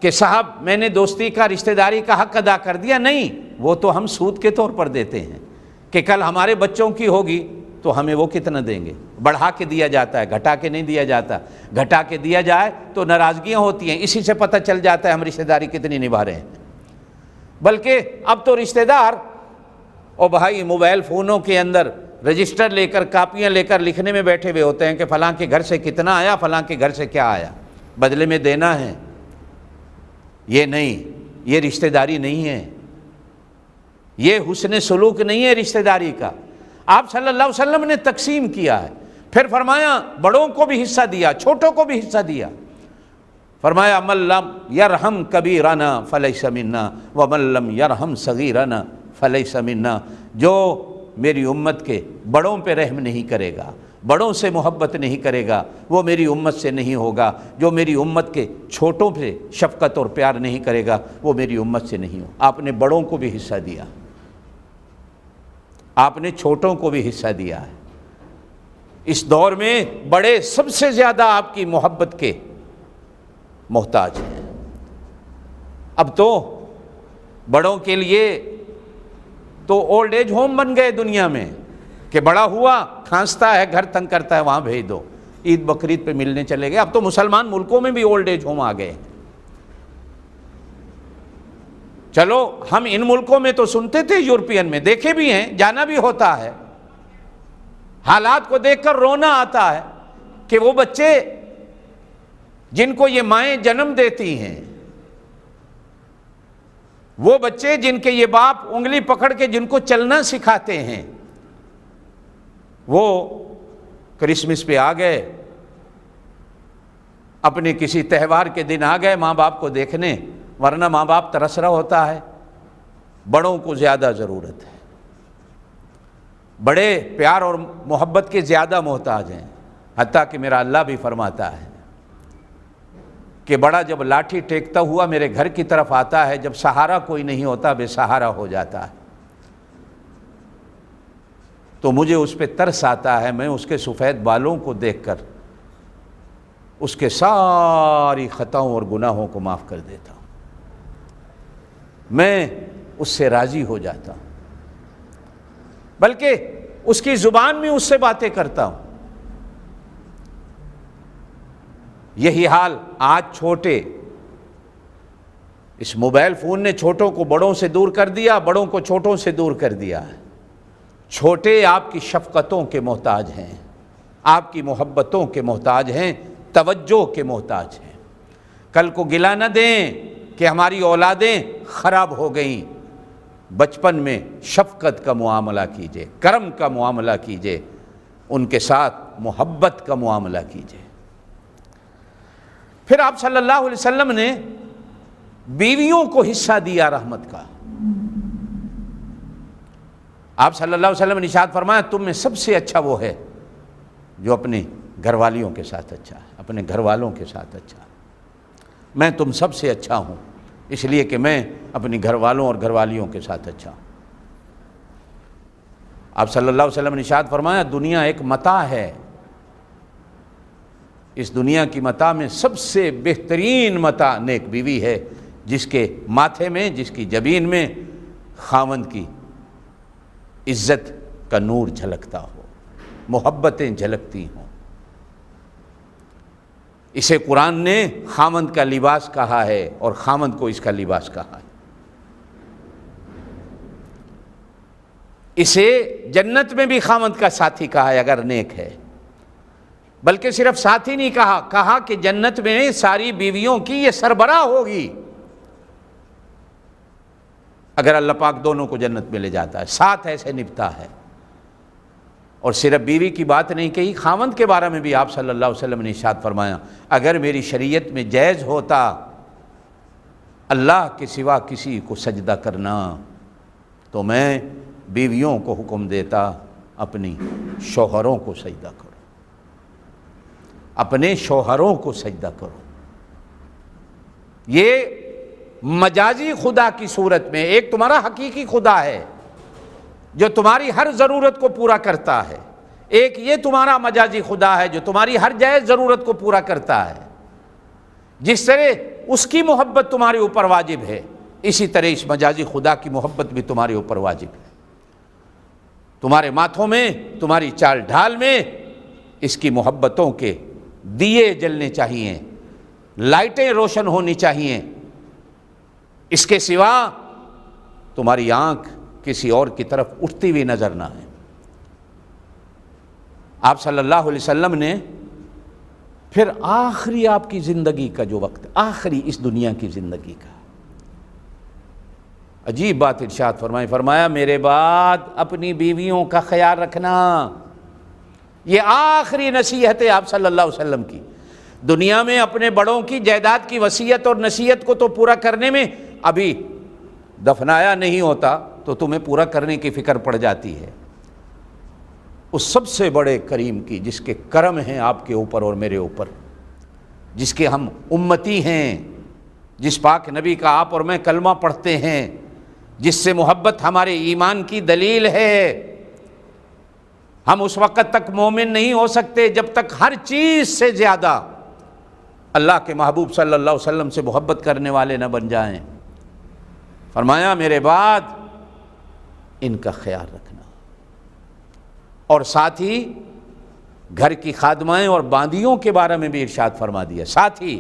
کہ صاحب میں نے دوستی کا، رشتہ داری کا حق ادا کر دیا، نہیں، وہ تو ہم سود کے طور پر دیتے ہیں کہ کل ہمارے بچوں کی ہوگی تو ہمیں وہ کتنا دیں گے۔ بڑھا کے دیا جاتا ہے، گھٹا کے نہیں دیا جاتا۔ گھٹا کے دیا جائے تو ناراضگیاں ہوتی ہیں، اسی سے پتہ چل جاتا ہے ہم رشتہ داری کتنی نبھا رہے ہیں۔ بلکہ اب تو رشتہ دار او بھائی موبائل فونوں کے اندر رجسٹر لے کر، کاپیاں لے کر لکھنے میں بیٹھے ہوئے ہوتے ہیں کہ فلاں کے گھر سے کتنا آیا، فلاں کے گھر سے کیا آیا، بدلے میں دینا ہے۔ یہ نہیں، یہ رشتہ داری نہیں ہے، یہ حسن سلوک نہیں ہے رشتہ داری کا۔ آپ صلی اللہ علیہ وسلم نے تقسیم کیا ہے، پھر فرمایا بڑوں کو بھی حصہ دیا، چھوٹوں کو بھی حصہ دیا۔ فرمایا من لم یرحم کبیرنا فلیس منا ومن لم یرحم صغیرنا فلیس منا، جو میری امت کے بڑوں پہ رحم نہیں کرے گا، بڑوں سے محبت نہیں کرے گا وہ میری امت سے نہیں ہوگا، جو میری امت کے چھوٹوں پہ شفقت اور پیار نہیں کرے گا وہ میری امت سے نہیں ہوگا۔ آپ نے بڑوں کو بھی حصہ دیا، آپ نے چھوٹوں کو بھی حصہ دیا ہے۔ اس دور میں بڑے سب سے زیادہ آپ کی محبت کے محتاج ہیں۔ اب تو بڑوں کے لیے تو اولڈ ایج ہوم بن گئے دنیا میں، کہ بڑا ہوا کھانستا ہے، گھر تنگ کرتا ہے، وہاں بھیج دو، عید بقرعید پہ ملنے چلے گئے۔ اب تو مسلمان ملکوں میں بھی اولڈ ایج ہوم آ گئے۔ چلو ہم ان ملکوں میں تو سنتے تھے، یورپین میں دیکھے بھی ہیں، جانا بھی ہوتا ہے، حالات کو دیکھ کر رونا آتا ہے کہ وہ بچے جن کو یہ مائیں جنم دیتی ہیں، وہ بچے جن کے یہ باپ انگلی پکڑ کے جن کو چلنا سکھاتے ہیں، وہ کرسمس پہ آ گئے، اپنے کسی تہوار کے دن آ گئے ماں باپ کو دیکھنے، ورنہ ماں باپ ترس رہا ہوتا ہے۔ بڑوں کو زیادہ ضرورت ہے، بڑے پیار اور محبت کے زیادہ محتاج ہیں۔ حتیٰ کہ میرا اللہ بھی فرماتا ہے کہ بڑا جب لاٹھی ٹیکتا ہوا میرے گھر کی طرف آتا ہے، جب سہارا کوئی نہیں ہوتا بے سہارا ہو جاتا ہے، تو مجھے اس پہ ترس آتا ہے، میں اس کے سفید بالوں کو دیکھ کر اس کے ساری خطاؤں اور گناہوں کو معاف کر دیتا ہوں، میں اس سے راضی ہو جاتا ہوں، بلکہ اس کی زبان میں اس سے باتیں کرتا ہوں۔ یہی حال آج چھوٹے، اس موبائل فون نے چھوٹوں کو بڑوں سے دور کر دیا، بڑوں کو چھوٹوں سے دور کر دیا ہے۔ چھوٹے آپ کی شفقتوں کے محتاج ہیں، آپ کی محبتوں کے محتاج ہیں، توجہ کے محتاج ہیں۔ کل کو گلہ نہ دیں کہ ہماری اولادیں خراب ہو گئیں۔ بچپن میں شفقت کا معاملہ کیجئے، کرم کا معاملہ کیجئے، ان کے ساتھ محبت کا معاملہ کیجئے۔ پھر آپ صلی اللہ علیہ وسلم نے بیویوں کو حصہ دیا رحمت کا۔ آپ صلی اللہ علیہ وسلم نے ارشاد فرمایا تم میں سب سے اچھا وہ ہے جو اپنے گھر والیوں کے ساتھ اچھا ہے، اپنے گھر والوں کے ساتھ اچھا ہے۔ میں تم سب سے اچھا ہوں اس لیے کہ میں اپنی گھر والوں اور گھر والیوں کے ساتھ اچھا ہوں۔ آپ صلی اللہ علیہ وسلم نے ارشاد فرمایا دنیا ایک متاع ہے، اس دنیا کی متاع میں سب سے بہترین متاع نیک بیوی ہے، جس کے ماتھے میں، جس کی جبین میں خاوند کی عزت کا نور جھلکتا ہو، محبتیں جھلکتی ہوں۔ اسے قرآن نے خاوند کا لباس کہا ہے اور خاوند کو اس کا لباس کہا ہے۔ اسے جنت میں بھی خاوند کا ساتھی کہا ہے اگر نیک ہے، بلکہ صرف ساتھی نہیں کہا کہ جنت میں ساری بیویوں کی یہ سربراہ ہوگی اگر اللہ پاک دونوں کو جنت میں لے جاتا ہے، ساتھ ایسے نبھتا ہے۔ اور صرف بیوی کی بات نہیں کہی، خاوند کے بارے میں بھی آپ صلی اللہ علیہ وسلم نے ارشاد فرمایا اگر میری شریعت میں جائز ہوتا اللہ کے سوا کسی کو سجدہ کرنا تو میں بیویوں کو حکم دیتا اپنی شوہروں کو سجدہ کرو، اپنے شوہروں کو سجدہ کرو۔ یہ مجازی خدا کی صورت میں، ایک تمہارا حقیقی خدا ہے جو تمہاری ہر ضرورت کو پورا کرتا ہے، ایک یہ تمہارا مجازی خدا ہے جو تمہاری ہر جائز ضرورت کو پورا کرتا ہے۔ جس طرح اس کی محبت تمہارے اوپر واجب ہے، اسی طرح اس مجازی خدا کی محبت بھی تمہارے اوپر واجب ہے۔ تمہارے ماتھوں میں، تمہاری چال ڈھال میں اس کی محبتوں کے دیے جلنے چاہیے، لائٹیں روشن ہونی چاہیے۔ اس کے سوا تمہاری آنکھ کسی اور کی طرف اٹھتی ہوئی نظر نہ آئے۔ آپ صلی اللہ علیہ وسلم نے پھر آخری آپ کی زندگی کا جو وقت، آخری اس دنیا کی زندگی کا عجیب بات ارشاد فرمایا میرے بعد اپنی بیویوں کا خیال رکھنا۔ یہ آخری نصیحت ہے آپ صلی اللہ علیہ وسلم کی۔ دنیا میں اپنے بڑوں کی جائیداد کی وصیت اور نصیحت کو تو پورا کرنے میں ابھی دفنایا نہیں ہوتا تو تمہیں پورا کرنے کی فکر پڑ جاتی ہے۔ اس سب سے بڑے کریم کی جس کے کرم ہیں آپ کے اوپر اور میرے اوپر، جس کے ہم امتی ہیں، جس پاک نبی کا آپ اور میں کلمہ پڑھتے ہیں، جس سے محبت ہمارے ایمان کی دلیل ہے۔ ہم اس وقت تک مومن نہیں ہو سکتے جب تک ہر چیز سے زیادہ اللہ کے محبوب صلی اللہ علیہ وسلم سے محبت کرنے والے نہ بن جائیں۔ فرمایا میرے بعد ان کا خیال رکھنا، اور ساتھ ہی گھر کی خادمائیں اور باندیوں کے بارے میں بھی ارشاد فرما دیا، ساتھ ہی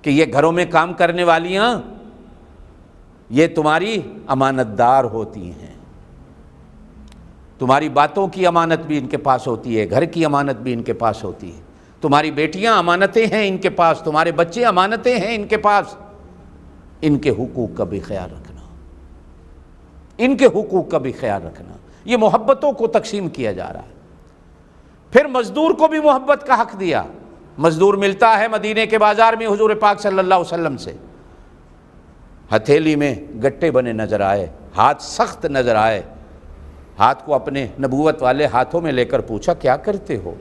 کہ یہ گھروں میں کام کرنے والیاں یہ تمہاری امانت دار ہوتی ہیں، تمہاری باتوں کی امانت بھی ان کے پاس ہوتی ہے، گھر کی امانت بھی ان کے پاس ہوتی ہے، تمہاری بیٹیاں امانتیں ہیں ان کے پاس، تمہارے بچے امانتیں ہیں ان کے پاس، ان کے حقوق کا بھی خیال رکھنا، ان کے حقوق کا بھی خیال رکھنا۔ یہ محبتوں کو تقسیم کیا جا رہا ہے۔ پھر مزدور کو بھی محبت کا حق دیا۔ مزدور ملتا ہے مدینے کے بازار میں حضور پاک صلی اللہ علیہ وسلم سے، ہتھیلی میں گٹے بنے نظر آئے، ہاتھ سخت نظر آئے، ہاتھ کو اپنے نبوت والے ہاتھوں میں لے کر پوچھا کیا کرتے ہو،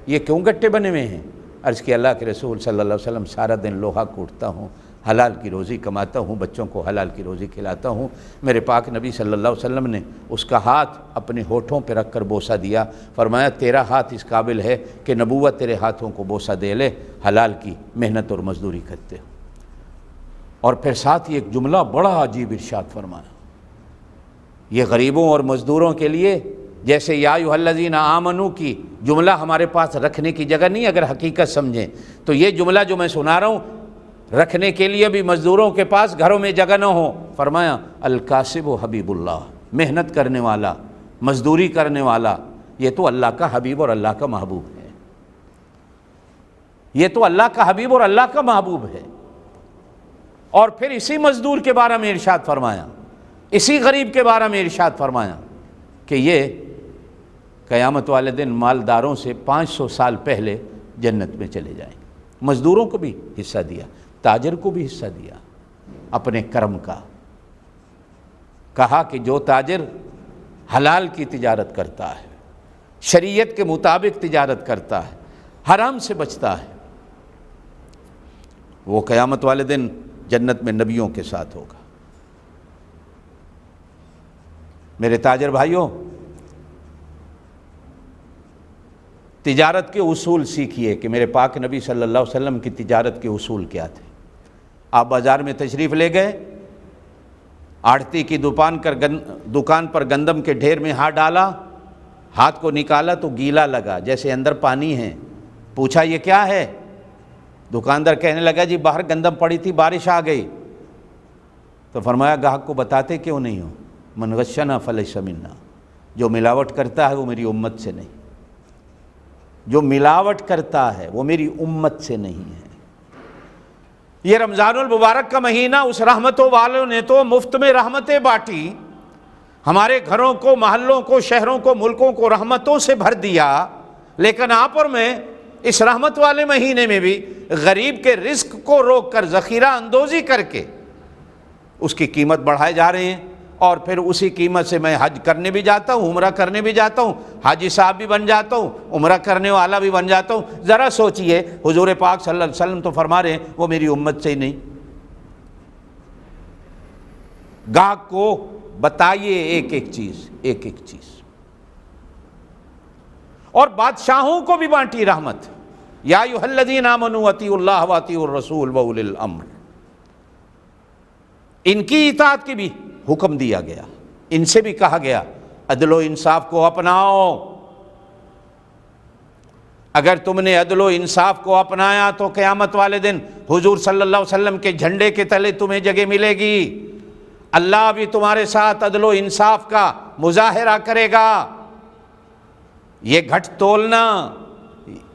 یہ کیوں گٹے بنے ہوئے ہیں؟ عرض کیا اللہ کے رسول صلی اللہ علیہ وسلم سارا دن لوہا کوٹتا ہوں، حلال کی روزی کماتا ہوں، بچوں کو حلال کی روزی کھلاتا ہوں۔ میرے پاک نبی صلی اللہ علیہ وسلم نے اس کا ہاتھ اپنے ہونٹوں پہ رکھ کر بوسہ دیا، فرمایا تیرا ہاتھ اس قابل ہے کہ نبوت تیرے ہاتھوں کو بوسہ دے لے، حلال کی محنت اور مزدوری کرتے ہو۔ اور پھر ساتھ ہی ایک جملہ بڑا عجیب ارشاد فرمایا، یہ غریبوں اور مزدوروں کے لیے جیسے یا ایھا الذین آمنو کی جملہ ہمارے پاس رکھنے کی جگہ نہیں، اگر حقیقت سمجھیں تو یہ جملہ جو میں سنا رہا ہوں رکھنے کے لیے بھی مزدوروں کے پاس گھروں میں جگہ نہ ہو۔ فرمایا الکاسب و حبیب اللہ، محنت کرنے والا، مزدوری کرنے والا، یہ تو اللہ کا حبیب اور اللہ کا محبوب ہے، یہ تو اللہ کا حبیب اور اللہ کا محبوب ہے۔ اور پھر اسی مزدور کے بارے میں ارشاد فرمایا، اسی غریب کے بارے میں ارشاد فرمایا کہ یہ قیامت والے دن مالداروں سے 500 سال پہلے جنت میں چلے جائیں گے۔ مزدوروں کو بھی حصہ دیا، تاجر کو بھی حصہ دیا اپنے کرم کا۔ کہا کہ جو تاجر حلال کی تجارت کرتا ہے، شریعت کے مطابق تجارت کرتا ہے، حرام سے بچتا ہے، وہ قیامت والے دن جنت میں نبیوں کے ساتھ ہوگا۔ میرے تاجر بھائیوں، تجارت کے اصول سیکھیے کہ میرے پاک نبی صلی اللہ علیہ وسلم کی تجارت کے اصول کیا تھے۔ آپ بازار میں تشریف لے گئے، آڑتی کی دکان پر گندم کے ڈھیر میں ہاتھ ڈالا، ہاتھ کو نکالا تو گیلا لگا جیسے اندر پانی ہے، پوچھا یہ کیا ہے؟ دکاندار کہنے لگا جی باہر گندم پڑی تھی، بارش آ گئی۔ تو فرمایا گاہک کو بتاتے کیوں نہیں ہو؟ من غشنا فلیس منا، جو ملاوٹ کرتا ہے وہ میری امت سے نہیں، جو ملاوٹ کرتا ہے وہ میری امت سے نہیں ہے۔ یہ رمضان المبارک کا مہینہ اس رحمتوں والوں نے تو مفت میں رحمتیں بانٹی، ہمارے گھروں کو، محلوں کو، شہروں کو، ملکوں کو رحمتوں سے بھر دیا، لیکن آپ اور میں اس رحمت والے مہینے میں بھی غریب کے رزق کو روک کر ذخیرہ اندوزی کر کے اس کی قیمت بڑھائے جا رہے ہیں، اور پھر اسی قیمت سے میں حج کرنے بھی جاتا ہوں، عمرہ کرنے بھی جاتا ہوں، حاجی صاحب بھی بن جاتا ہوں، عمرہ کرنے والا بھی بن جاتا ہوں۔ ذرا سوچئے، حضور پاک صلی اللہ علیہ وسلم تو فرما رہے ہیں وہ میری امت سے ہی نہیں۔ گاہک کو بتائیے ایک ایک چیز، اور بادشاہوں کو بھی بانٹی رحمت، یا ایھا الذین آمنوا اطیعوا اللہ واطیعوا الرسول واولی الامر، ان کی اطاعت کی بھی حکم دیا گیا، ان سے بھی کہا گیا عدل و انصاف کو اپناؤ۔ اگر تم نے عدل و انصاف کو اپنایا تو قیامت والے دن حضور صلی اللہ علیہ وسلم کے جھنڈے کے تلے تمہیں جگہ ملے گی، اللہ بھی تمہارے ساتھ عدل و انصاف کا مظاہرہ کرے گا۔ یہ گھٹ تولنا،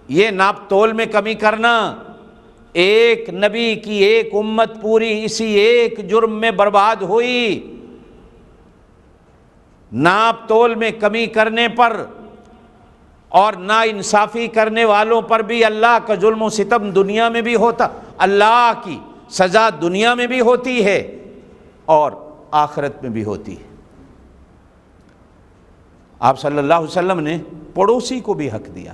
یہ ناپ تول میں کمی کرنا، ایک نبی کی ایک امت پوری اسی ایک جرم میں برباد ہوئی۔ ناپ تول میں کمی کرنے پر اور نا انصافی کرنے والوں پر بھی اللہ کا ظلم و ستم دنیا میں بھی ہوتا، اللہ کی سزا دنیا میں بھی ہوتی ہے اور آخرت میں بھی ہوتی ہے۔ آپ صلی اللہ علیہ وسلم نے پڑوسی کو بھی حق دیا۔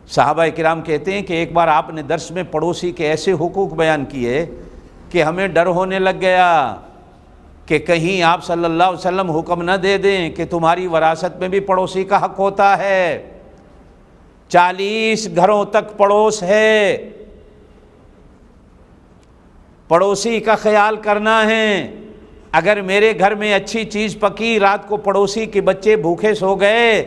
صحابہ کرام کہتے ہیں کہ ایک بار آپ نے درس میں پڑوسی کے ایسے حقوق بیان کیے کہ ہمیں ڈر ہونے لگ گیا کہ کہیں آپ صلی اللہ علیہ وسلم حکم نہ دے دیں کہ تمہاری وراثت میں بھی پڑوسی کا حق ہوتا ہے۔ 40 گھروں تک پڑوس ہے، پڑوسی کا خیال کرنا ہے۔ اگر میرے گھر میں اچھی چیز پکی، رات کو پڑوسی کے بچے بھوکے سو گئے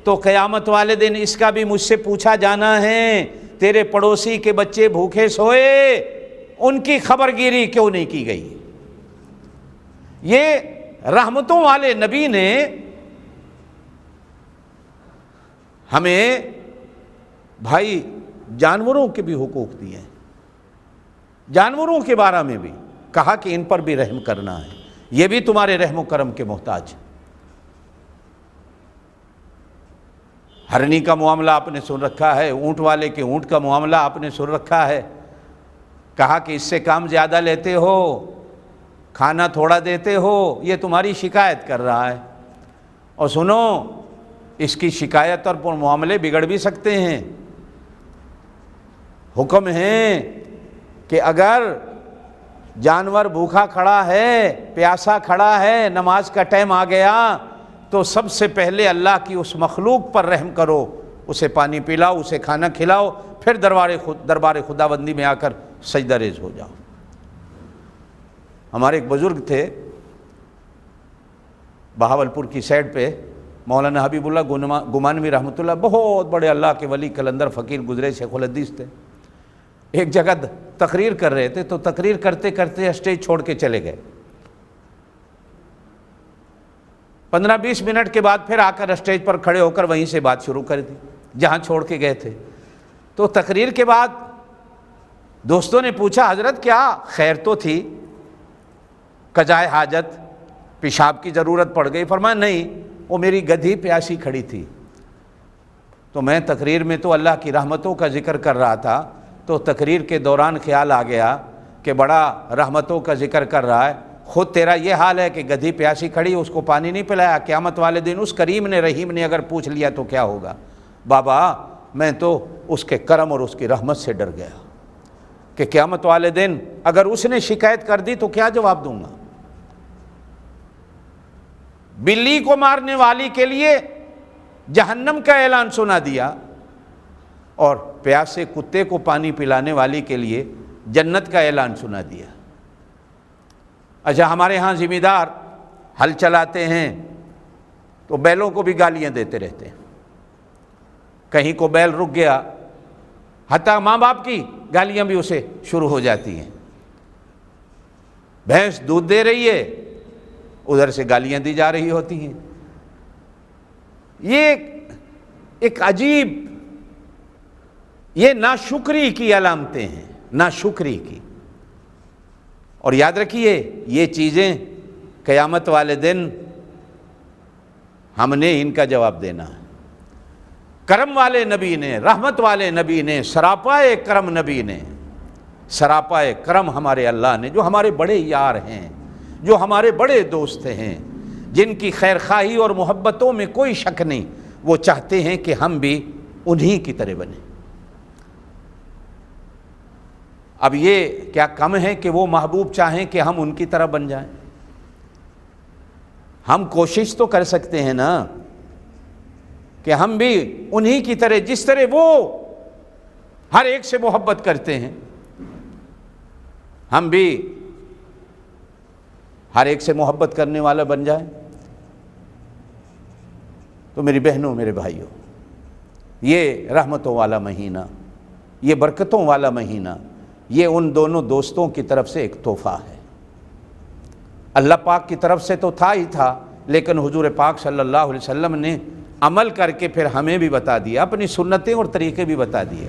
تو قیامت والے دن اس کا بھی مجھ سے پوچھا جانا ہے، تیرے پڑوسی کے بچے بھوکے سوئے، ان کی خبر گیری کیوں نہیں کی گئی؟ یہ رحمتوں والے نبی نے ہمیں بھائی جانوروں کے بھی حقوق دیے ہیں، جانوروں کے بارے میں بھی کہا کہ ان پر بھی رحم کرنا ہے، یہ بھی تمہارے رحم و کرم کے محتاج۔ ہرنی کا معاملہ آپ نے سن رکھا ہے، اونٹ والے کے اونٹ کا معاملہ آپ نے سن رکھا ہے، کہا کہ اس سے کام زیادہ لیتے ہو، کھانا تھوڑا دیتے ہو، یہ تمہاری شکایت کر رہا ہے، اور سنو اس کی شکایت اور معاملے بگڑ بھی سکتے ہیں۔ حکم ہے کہ اگر جانور بھوکا کھڑا ہے، پیاسا کھڑا ہے، نماز کا ٹائم آ گیا تو سب سے پہلے اللہ کی اس مخلوق پر رحم کرو، اسے پانی پلاؤ، اسے کھانا کھلاؤ، پھر دربار خداوندی میں آ کر سجدہ ریز ہو جاؤ۔ ہمارے ایک بزرگ تھے بہاولپور کی سائڈ پہ، مولانا حبیب اللہ گمانوی رحمۃ اللہ، بہت بڑے اللہ کے ولی قلندر فقیر گزرے، شیخ الحدیث تھے۔ ایک جگہ تقریر کر رہے تھے تو تقریر کرتے کرتے اسٹیج چھوڑ کے چلے گئے۔ 15-20 منٹ کے بعد پھر آ کر اسٹیج پر کھڑے ہو کر وہیں سے بات شروع کر دی جہاں چھوڑ کے گئے تھے۔ تو تقریر کے بعد دوستوں نے پوچھا حضرت کیا خیر تو تھی، قضائے حاجت، پیشاب کی ضرورت پڑ گئی؟ فرمایا نہیں، وہ میری گدھی پیاسی کھڑی تھی، تو میں تقریر میں تو اللہ کی رحمتوں کا ذکر کر رہا تھا، تو تقریر کے دوران خیال آ گیا کہ بڑا رحمتوں کا ذکر کر رہا ہے، خود تیرا یہ حال ہے کہ گدھی پیاسی کھڑی، اس کو پانی نہیں پلایا، قیامت والے دن اس کریم نے رحیم نے اگر پوچھ لیا تو کیا ہوگا؟ بابا میں تو اس کے کرم اور اس کی رحمت سے ڈر گیا کہ قیامت والے دن اگر اس نے شکایت کر دی تو کیا جواب دوں گا؟ بلی کو مارنے والی کے لیے جہنم کا اعلان سنا دیا، اور پیاسے کتے کو پانی پلانے والی کے لیے جنت کا اعلان سنا دیا۔ اچھا ہمارے ہاں ذمہ دار ہل چلاتے ہیں تو بیلوں کو بھی گالیاں دیتے رہتے ہیں، کہیں کو بیل رک گیا، حتیٰ ماں باپ کی گالیاں بھی اسے شروع ہو جاتی ہیں۔ بھینس دودھ دے رہی ہے، ادھر سے گالیاں دی جا رہی ہوتی ہیں۔ یہ ایک عجیب، یہ ناشکری کی علامتیں ہیں، ناشکری کی۔ اور یاد رکھیے یہ چیزیں قیامت والے دن ہم نے ان کا جواب دینا ہے۔ کرم والے نبی نے، رحمت والے نبی نے، سراپائے کرم نبی نے، سراپائے کرم ہمارے اللہ نے، جو ہمارے بڑے یار ہیں، جو ہمارے بڑے دوست ہیں، جن کی خیر خواہی اور محبتوں میں کوئی شک نہیں، وہ چاہتے ہیں کہ ہم بھی انہی کی طرح بنیں۔ اب یہ کیا کم ہے کہ وہ محبوب چاہیں کہ ہم ان کی طرح بن جائیں؟ ہم کوشش تو کر سکتے ہیں نا کہ ہم بھی انہی کی طرح، جس طرح وہ ہر ایک سے محبت کرتے ہیں، ہم بھی ہر ایک سے محبت کرنے والا بن جائیں۔ تو میری بہنوں، میرے بھائیوں، یہ رحمتوں والا مہینہ، یہ برکتوں والا مہینہ، یہ ان دونوں دوستوں کی طرف سے ایک تحفہ ہے۔ اللہ پاک کی طرف سے تو تھا ہی تھا، لیکن حضور پاک صلی اللہ علیہ وسلم نے عمل کر کے پھر ہمیں بھی بتا دیا، اپنی سنتیں اور طریقے بھی بتا دیے۔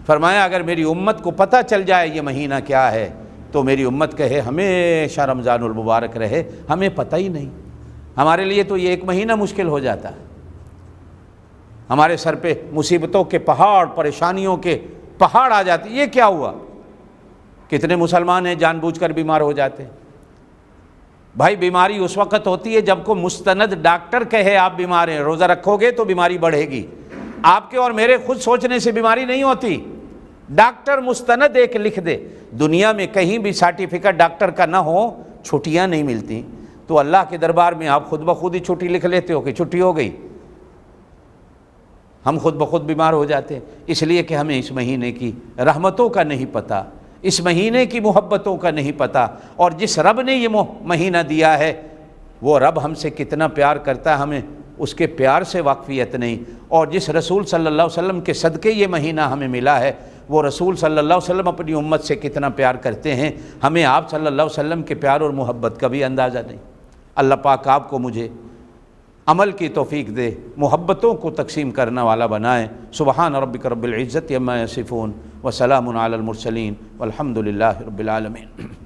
فرمایا اگر میری امت کو پتہ چل جائے یہ مہینہ کیا ہے تو میری امت کہے ہمیشہ رمضان المبارک رہے، ہمیں پتہ ہی نہیں۔ ہمارے لیے تو یہ ایک مہینہ مشکل ہو جاتا ہے، ہمارے سر پہ مصیبتوں کے پہاڑ، پریشانیوں کے پہاڑ آ جاتے۔ یہ کیا ہوا؟ کتنے مسلمان ہیں جان بوجھ کر بیمار ہو جاتے، بھائی بیماری اس وقت ہوتی ہے جب کو مستند ڈاکٹر کہے آپ بیمار ہیں، روزہ رکھو گے تو بیماری بڑھے گی، آپ کے اور میرے خود سوچنے سے بیماری نہیں ہوتی، ڈاکٹر مستند ایک لکھ دے۔ دنیا میں کہیں بھی سرٹیفکیٹ ڈاکٹر کا نہ ہو چھٹیاں نہیں ملتی، تو اللہ کے دربار میں آپ خود بخود ہی چھٹی لکھ لیتے ہو کہ چھٹی ہو گئی، ہم خود بخود بیمار ہو جاتے ہیں، اس لیے کہ ہمیں اس مہینے کی رحمتوں کا نہیں پتہ، اس مہینے کی محبتوں کا نہیں پتہ، اور جس رب نے یہ مہینہ دیا ہے وہ رب ہم سے کتنا پیار کرتا ہے ہمیں اس کے پیار سے واقفیت نہیں، اور جس رسول صلی اللہ علیہ وسلم کے صدقے یہ مہینہ ہمیں ملا ہے وہ رسول صلی اللہ علیہ وسلم اپنی امت سے کتنا پیار کرتے ہیں، ہمیں آپ صلی اللہ علیہ وسلم کے پیار اور محبت کا بھی اندازہ نہیں۔ اللہ پاک آپ کو مجھے عمل کی توفیق دے، محبتوں کو تقسیم کرنے والا بنائے۔ سبحان ربک رب العزت عما یصفون وسلام علی المرسلین والحمد للہ رب العالمین۔